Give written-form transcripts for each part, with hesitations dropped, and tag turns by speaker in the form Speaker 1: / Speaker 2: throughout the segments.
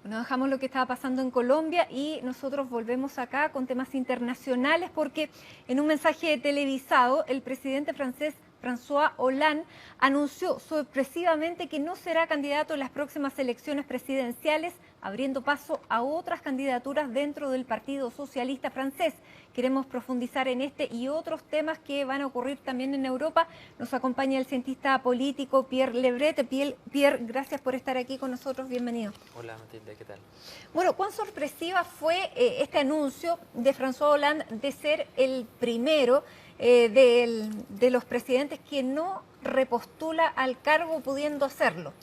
Speaker 1: Bueno, dejamos lo que estaba pasando en Colombia y nosotros volvemos acá con temas internacionales porque en un mensaje televisado el presidente francés François Hollande anunció sorpresivamente que no será candidato en las próximas elecciones presidenciales, abriendo paso a otras candidaturas dentro del Partido Socialista francés. Queremos profundizar en este y otros temas que van a ocurrir también en Europa. Nos acompaña el cientista político Pierre Lebret. Pierre, gracias por estar aquí con nosotros. Bienvenido.
Speaker 2: Hola Matilde, ¿qué tal?
Speaker 1: Bueno, ¿cuán sorpresiva fue este anuncio de François Hollande de ser el primero de los presidentes que no repostula al cargo pudiendo hacerlo?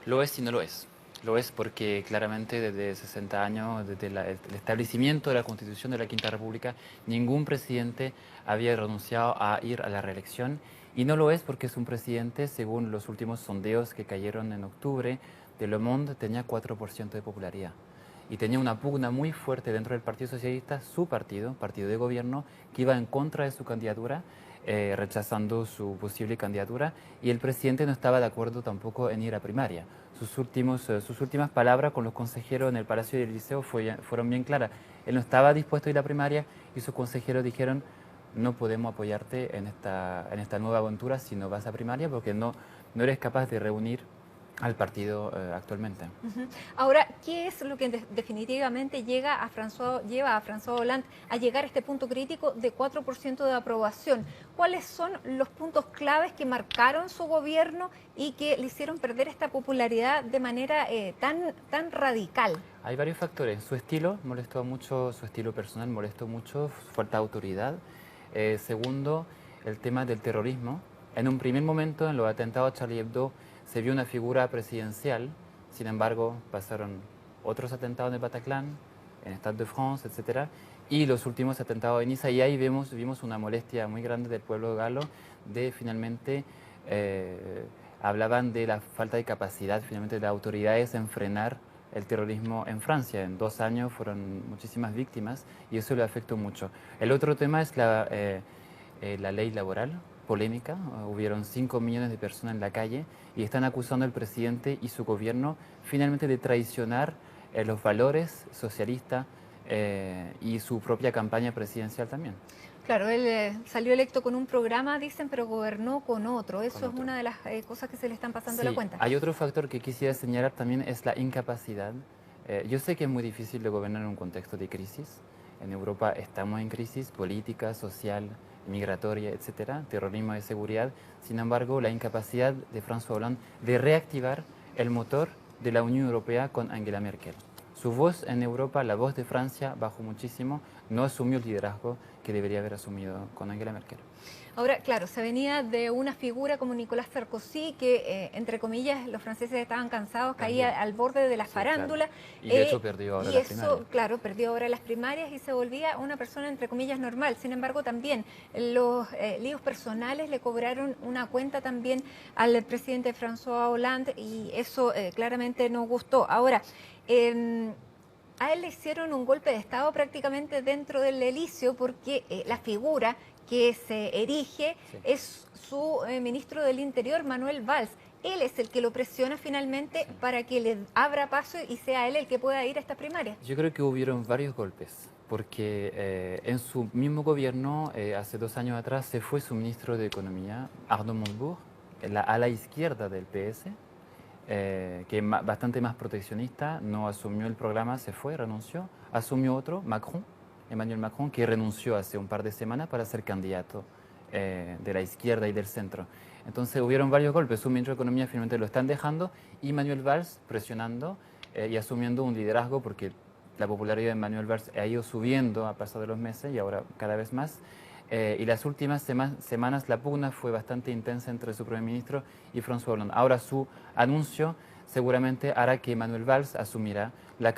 Speaker 2: Lo es y no lo es. Lo es porque claramente desde 60 años, desde el establecimiento de la Constitución de la Quinta República, ningún presidente había renunciado a ir a la reelección. Y no lo es porque es un presidente, según los últimos sondeos que cayeron en octubre de Le Monde, tenía 4% de popularidad. Y tenía una pugna muy fuerte dentro del Partido Socialista, su partido, partido de gobierno, que iba en contra de su candidatura, rechazando su posible candidatura, y el presidente no estaba de acuerdo tampoco en ir a primaria. Sus últimas palabras con los consejeros en el Palacio del Liceo fueron bien claras. Él no estaba dispuesto a ir a primaria y sus consejeros dijeron: no podemos apoyarte en esta nueva aventura si no vas a primaria porque no eres capaz de reunir al partido actualmente.
Speaker 1: Ahora, ¿qué es lo que definitivamente lleva a François Hollande a llegar a este punto crítico de 4% de aprobación? ¿Cuáles son los puntos claves que marcaron su gobierno y que le hicieron perder esta popularidad de manera tan radical?
Speaker 2: Hay varios factores. Su estilo molestó mucho, su estilo personal molestó mucho, su falta de autoridad. Segundo, el tema del terrorismo. En un primer momento, en los atentados a Charlie Hebdo, se vio una figura presidencial. Sin embargo, pasaron otros atentados en el Bataclan, en Stade de France, etc. Y los últimos atentados en Niza. Y ahí vimos una molestia muy grande del pueblo galo de finalmente... hablaban de la falta de capacidad finalmente de las autoridades en frenar el terrorismo en Francia. En 2 años fueron muchísimas víctimas y eso le afectó mucho. El otro tema es la ley laboral polémica. Hubieron 5 millones de personas en la calle y están acusando al presidente y su gobierno finalmente de traicionar los valores socialistas y su propia campaña presidencial también.
Speaker 1: Claro, él salió electo con un programa, dicen, pero gobernó con otro. Eso es una de las cosas que se le están pasando a la cuenta.
Speaker 2: Hay otro factor que quisiera señalar también, es la incapacidad. Yo sé que es muy difícil de gobernar en un contexto de crisis. En Europa estamos en crisis política, social, migratoria, etcétera, terrorismo de seguridad. Sin embargo, la incapacidad de François Hollande de reactivar el motor de la Unión Europea con Angela Merkel. Su voz en Europa, la voz de Francia, bajó muchísimo, no asumió el liderazgo que debería haber asumido con Angela Merkel.
Speaker 1: Ahora, claro, se venía de una figura como Nicolas Sarkozy, que, entre comillas, los franceses estaban cansados, caía al borde de la farándula.
Speaker 2: Claro. Y de hecho perdió ahora las primarias.
Speaker 1: Claro, perdió ahora las primarias y se volvía una persona, entre comillas, normal. Sin embargo, también los líos personales le cobraron una cuenta también al presidente François Hollande y eso claramente no gustó. Ahora, a él le hicieron un golpe de Estado prácticamente dentro del Elíseo porque la figura que se erige es su ministro del Interior, Manuel Valls. Él es el que lo presiona finalmente para que le abra paso y sea él el que pueda ir a esta primaria.
Speaker 2: Yo creo que hubieron varios golpes, porque en su mismo gobierno, hace 2 años atrás, se fue su ministro de Economía, Arnaud Montebourg, a la izquierda del PS, que es bastante más proteccionista, no asumió el programa, se fue, renunció, asumió otro, Emmanuel Macron, que renunció hace un par de semanas para ser candidato de la izquierda y del centro. Entonces hubieron varios golpes, su ministro de Economía finalmente lo están dejando y Manuel Valls presionando y asumiendo un liderazgo porque la popularidad de Manuel Valls ha ido subiendo a pasar de los meses y ahora cada vez más. Y las últimas semanas la pugna fue bastante intensa entre su primer ministro y François Hollande. Ahora su anuncio seguramente hará que Manuel Valls asumirá la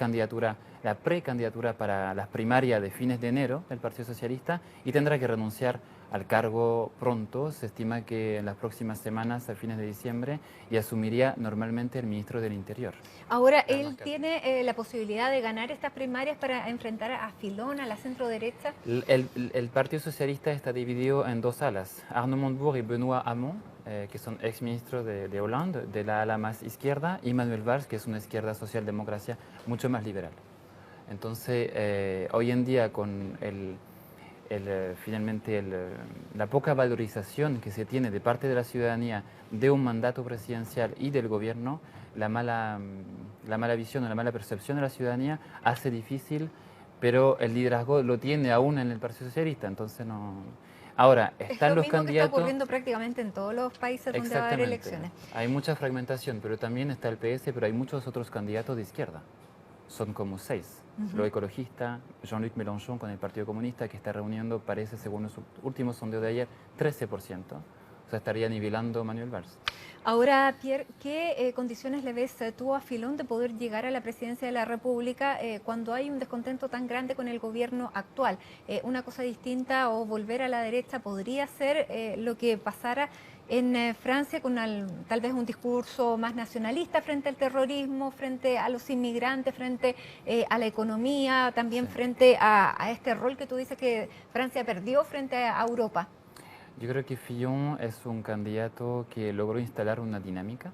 Speaker 2: precandidatura para las primarias de fines de enero del Partido Socialista y tendrá que renunciar al cargo pronto. Se estima que en las próximas semanas, a fines de diciembre, y asumiría normalmente el ministro del Interior.
Speaker 1: Ahora, él tiene la posibilidad de ganar estas primarias para enfrentar a Filón, a la centro derecha.
Speaker 2: El Partido Socialista está dividido en dos alas, Arnaud Montebourg y Benoît Hamon, que son exministros de Hollande, de la ala más izquierda, y Manuel Valls, que es una izquierda socialdemocracia mucho más liberal. Entonces, hoy en día, con finalmente la poca valorización que se tiene de parte de la ciudadanía de un mandato presidencial y del gobierno, la mala visión o la mala percepción de la ciudadanía hace difícil, pero el liderazgo lo tiene aún en el Partido Socialista, entonces no... Ahora, están los candidatos... Es lo mismo que está
Speaker 1: ocurriendo prácticamente en todos los países donde va a haber elecciones.
Speaker 2: Hay mucha fragmentación, pero también está el PS, pero hay muchos otros candidatos de izquierda. Son como 6. Los ecologistas, Jean-Luc Mélenchon con el Partido Comunista, que está reuniendo, parece, según los últimos sondeos de ayer, 13%. O sea, estaría nivelando Manuel Valls.
Speaker 1: Ahora, Pierre, ¿qué condiciones le ves tú a Filón de poder llegar a la presidencia de la República cuando hay un descontento tan grande con el gobierno actual? Una cosa distinta o volver a la derecha podría ser lo que pasara en Francia con tal vez un discurso más nacionalista frente al terrorismo, frente a los inmigrantes, frente a la economía, también frente a este rol que tú dices que Francia perdió frente a Europa.
Speaker 2: Yo creo que Fillon es un candidato que logró instalar una dinámica.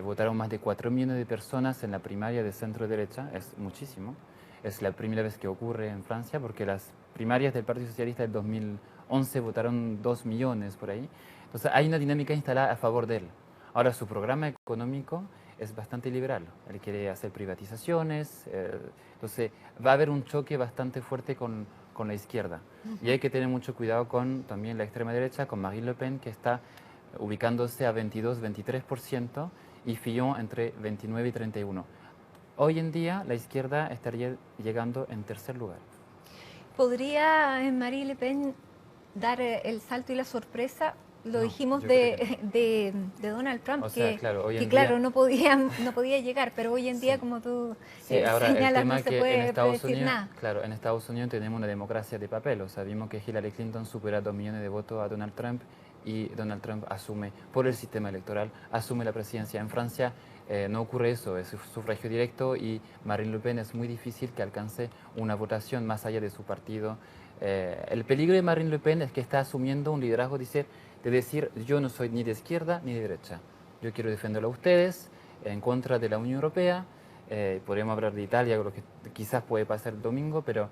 Speaker 2: Votaron más de 4 millones de personas en la primaria de centro-derecha, es muchísimo. Es la primera vez que ocurre en Francia, porque las primarias del Partido Socialista del 2011 votaron 2 millones por ahí. Entonces hay una dinámica instalada a favor de él. Ahora, su programa económico es bastante liberal. Él quiere hacer privatizaciones, entonces va a haber un choque bastante fuerte con la izquierda. Y hay que tener mucho cuidado con también la extrema derecha, con Marine Le Pen, que está ubicándose a 22-23%, y Fillon entre 29 y 31. Hoy en día la izquierda estaría llegando en tercer lugar.
Speaker 1: ¿Podría Marine Le Pen dar el salto y la sorpresa? Lo dijimos de Donald Trump,
Speaker 2: o sea,
Speaker 1: claro, no podía llegar, pero hoy en día, como tú señalas, no se puede predecir nada.
Speaker 2: Claro, en Estados Unidos tenemos una democracia de papel, o sea, vimos que Hillary Clinton supera 2 millones de votos a Donald Trump, y Donald Trump asume, por el sistema electoral, asume la presidencia. En Francia no ocurre eso, es sufragio directo, y Marine Le Pen es muy difícil que alcance una votación más allá de su partido. El peligro de Marine Le Pen es que está asumiendo un liderazgo de decir, yo no soy ni de izquierda ni de derecha. Yo quiero defenderlo a ustedes, en contra de la Unión Europea. Podríamos hablar de Italia, lo que quizás puede pasar el domingo, pero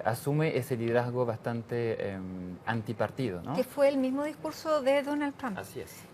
Speaker 2: asume ese liderazgo bastante antipartido, ¿no?
Speaker 1: Que fue el mismo discurso de Donald Trump.
Speaker 2: Así es.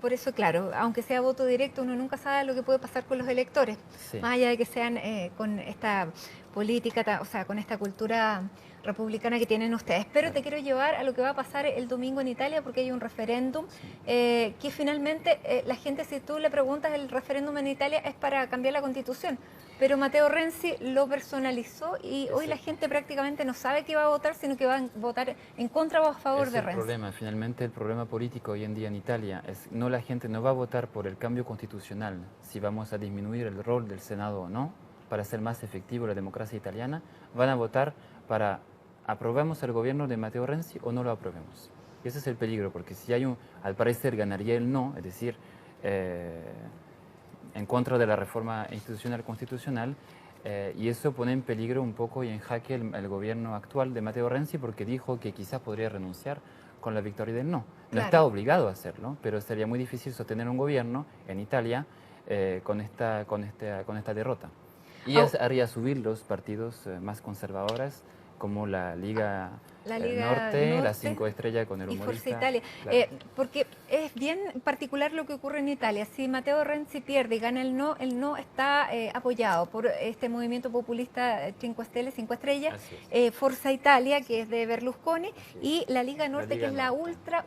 Speaker 1: Por eso, claro, aunque sea voto directo, uno nunca sabe lo que puede pasar con los electores, más allá de que sean con esta política, o sea, con esta cultura republicana que tienen ustedes. Pero te quiero llevar a lo que va a pasar el domingo en Italia, porque hay un referéndum que finalmente la gente, si tú le preguntas, el referéndum en Italia es para cambiar la Constitución, pero Matteo Renzi lo personalizó y hoy la gente prácticamente no sabe qué va a votar, sino que va a votar en contra o a favor de Renzi.
Speaker 2: Finalmente el problema político hoy en día en Italia es no, la gente no va a votar por el cambio constitucional, si vamos a disminuir el rol del Senado o no, para hacer más efectivo la democracia italiana. Van a votar para aprobamos el gobierno de Matteo Renzi o no lo aprobemos. Y ese es el peligro, porque si hay al parecer ganaría el no, es decir, en contra de la reforma institucional constitucional, y eso pone en peligro un poco y en jaque el gobierno actual de Matteo Renzi, porque dijo que quizás podría renunciar con la victoria del no. No
Speaker 1: claro.
Speaker 2: Está obligado a hacerlo, pero sería muy difícil sostener un gobierno en Italia con esta derrota. Y haría subir los partidos más conservadores, como la Liga Norte, la 5 Estrellas con el humorista.
Speaker 1: Y Forza Italia,
Speaker 2: claro.
Speaker 1: Porque es bien particular lo que ocurre en Italia. Si Matteo Renzi pierde y gana el no está apoyado por este movimiento populista 5 Estrellas, Forza Italia, que es de Berlusconi, y la Liga Norte, que es la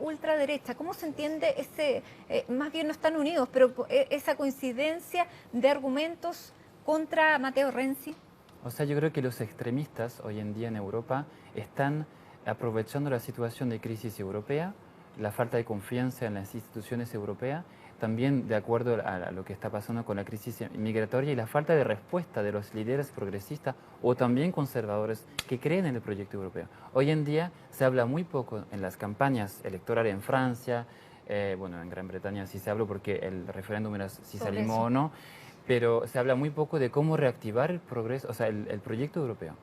Speaker 1: ultraderecha. ¿Cómo se entiende ese, más bien no están unidos, pero esa coincidencia de argumentos contra Matteo Renzi?
Speaker 2: O sea, yo creo que los extremistas hoy en día en Europa están aprovechando la situación de crisis europea, la falta de confianza en las instituciones europeas, también de acuerdo a lo que está pasando con la crisis migratoria y la falta de respuesta de los líderes progresistas o también conservadores que creen en el proyecto europeo. Hoy en día se habla muy poco en las campañas electorales en Francia, bueno, en Gran Bretaña sí se habla porque el referéndum era si salimos o no, pero se habla muy poco de cómo reactivar el progreso, o sea, el proyecto europeo.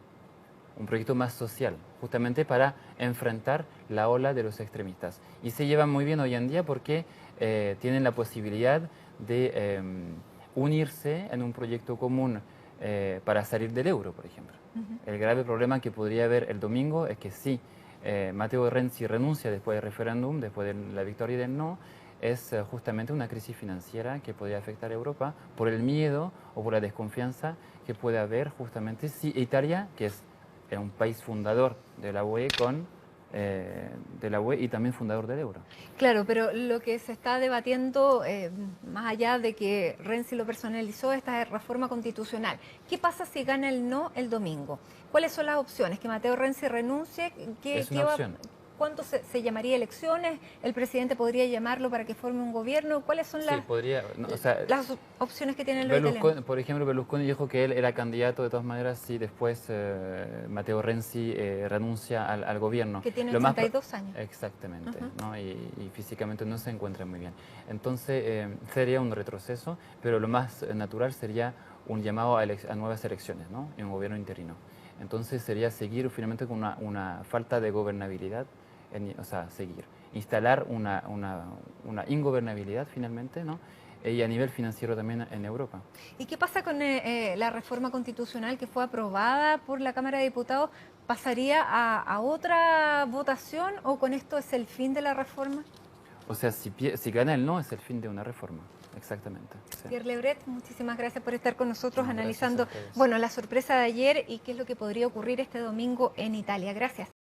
Speaker 2: Un proyecto más social, justamente para enfrentar la ola de los extremistas. Y se llevan muy bien hoy en día porque tienen la posibilidad de unirse en un proyecto común para salir del euro, por ejemplo. El grave problema que podría haber el domingo es que si Matteo Renzi renuncia después del referéndum, después de la victoria del no, es justamente una crisis financiera que podría afectar a Europa por el miedo o por la desconfianza que puede haber justamente si Italia, que es un país fundador de la UE de la UE y también fundador del euro.
Speaker 1: Claro, pero lo que se está debatiendo, más allá de que Renzi lo personalizó, esta reforma constitucional. ¿Qué pasa si gana el no el domingo? ¿Cuáles son las opciones? ¿Que Matteo Renzi renuncie?
Speaker 2: Es una opción.
Speaker 1: ¿Cuánto se llamaría elecciones? ¿El presidente podría llamarlo para que forme un gobierno? ¿Cuáles son las, las opciones que tienen los italianos?
Speaker 2: Por ejemplo, Berlusconi dijo que él era candidato de todas maneras si después Matteo Renzi renuncia al gobierno.
Speaker 1: Que tiene 82 años.
Speaker 2: Exactamente, ¿no? Y físicamente no se encuentra muy bien. Entonces sería un retroceso, pero lo más natural sería un llamado a nuevas elecciones, ¿no? En un gobierno interino. Entonces sería seguir finalmente con una falta de gobernabilidad, o sea, instalar una ingobernabilidad finalmente, ¿no? Y a nivel financiero también en Europa.
Speaker 1: ¿Y qué pasa con la reforma constitucional que fue aprobada por la Cámara de Diputados? ¿Pasaría a otra votación o con esto es el fin de la reforma?
Speaker 2: O sea, si gana el no, es el fin de una reforma. Exactamente.
Speaker 1: Sí. Pierre Lebret, muchísimas gracias por estar con nosotros analizando, bueno, la sorpresa de ayer y qué es lo que podría ocurrir este domingo en Italia. Gracias.